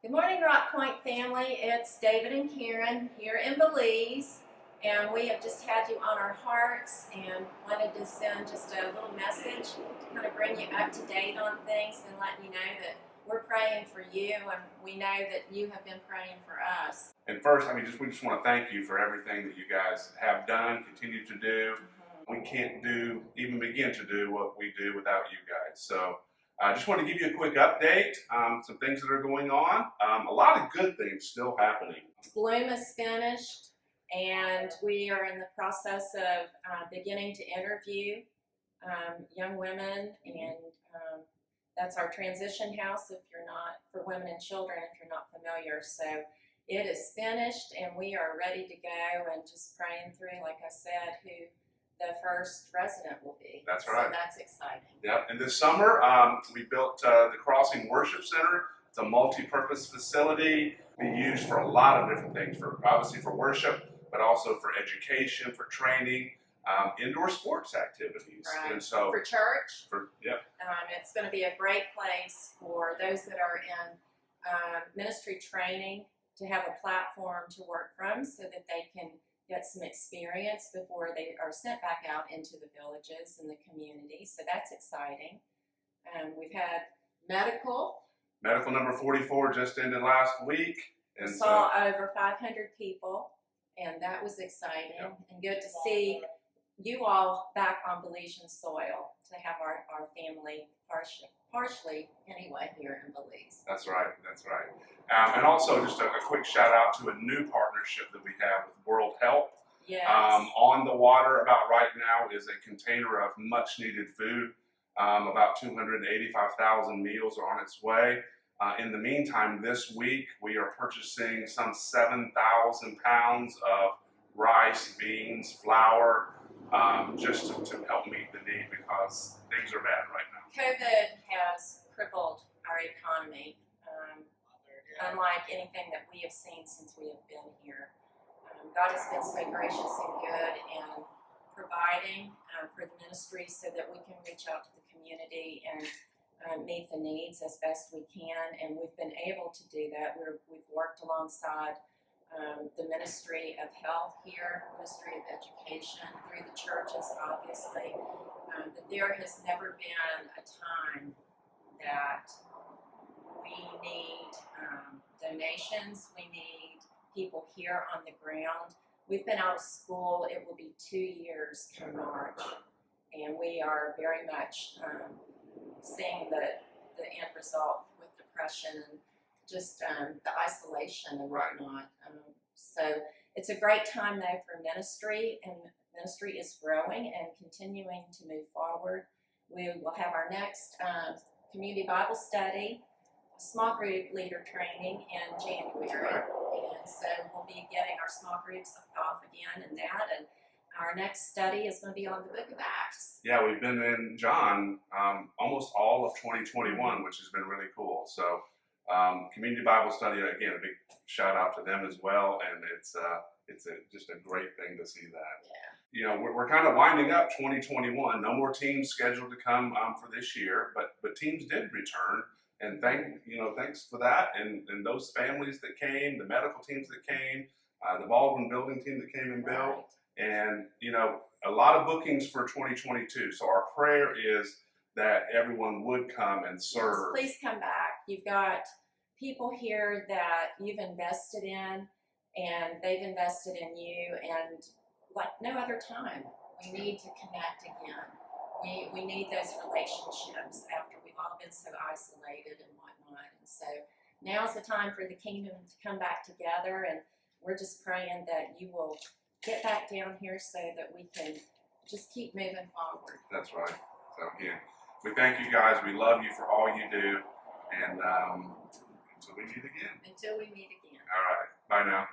Good morning, Rockpointe family. It's David and Karen here in Belize, and we have just had you on our hearts and wanted to send just a little message to kind of bring you up to date on things and let you know that we're praying for you, and we know that you have been praying for us. And first, we just want to thank you for everything that you guys have done, continue to do. We can't even begin to do what we do without you guys. So I just want to give you a quick update, some things that are going on. A lot of good things still happening. Bloom is finished, and we are in the process of beginning to interview young women, and that's our transition house if you're not, for women and children if you're not familiar. So it is finished and we are ready to go, and just praying through, like I said, who the first resident will be. That's right. So that's exciting. Yep. And this summer, we built the Crossing Worship Center. It's a multi-purpose facility. Be used for a lot of different things, obviously for worship, but also for education, for training, indoor sports activities. Right. And so for church, yep. It's going to be a great place for those that are in ministry training to have a platform to work from, so that they can get some experience before they are sent back out into the villages and the community. So that's exciting. We've had medical. Medical number 44 just ended last week. And saw over 500 people, and that was exciting. Yep. And good to see you all back on Belizean soil, to have our family partially anyway here in Belize. That's right, that's right. And also just a quick shout out to a new partnership that we have with World Help. Yes. On the water about right now is a container of much needed food. About 285,000 meals are on its way. In the meantime, this week we are purchasing some 7,000 pounds of rice, beans, flour, just to help meet the need, because things are bad right now. COVID has crippled our economy, unlike anything that we have seen since we have been here. God has been so gracious and good in providing for the ministry, so that we can reach out to the community and meet the needs as best we can, and we've been able to do that. We've worked alongside the Ministry of Health here, Ministry of Education, through the churches, obviously. But there has never been a time that we need donations, we need people here on the ground. We've been out of school, it will be 2 years come March, and we are very much seeing the end result with depression and just the isolation and whatnot. So it's a great time though for ministry, and ministry is growing and continuing to move forward. We will have our next community Bible study, small group leader training in January, and so we'll be getting our small groups off again and that, and our next study is going to be on the Book of Acts. Yeah, we've been in John almost all of 2021, which has been really cool. So community Bible study, again, a big shout out to them as well, and it's just a great thing to see that. Yeah. You know, we're kind of winding up 2021. No more teams scheduled to come for this year, but teams did return, and thanks for that, and those families that came, the medical teams that came, the Baldwin building team that came and built, and a lot of bookings for 2022. So our prayer is that everyone would come and serve. Yes, please come back. You've got people here that you've invested in, and they've invested in you, and like no other time, we need to connect again. We need those relationships after we've all been so isolated and whatnot. And so now's the time for the kingdom to come back together, and we're just praying that you will get back down here so that we can just keep moving forward. That's right. So again, we thank you guys. We love you for all you do. And until we meet again. Until we meet again. All right. Bye now.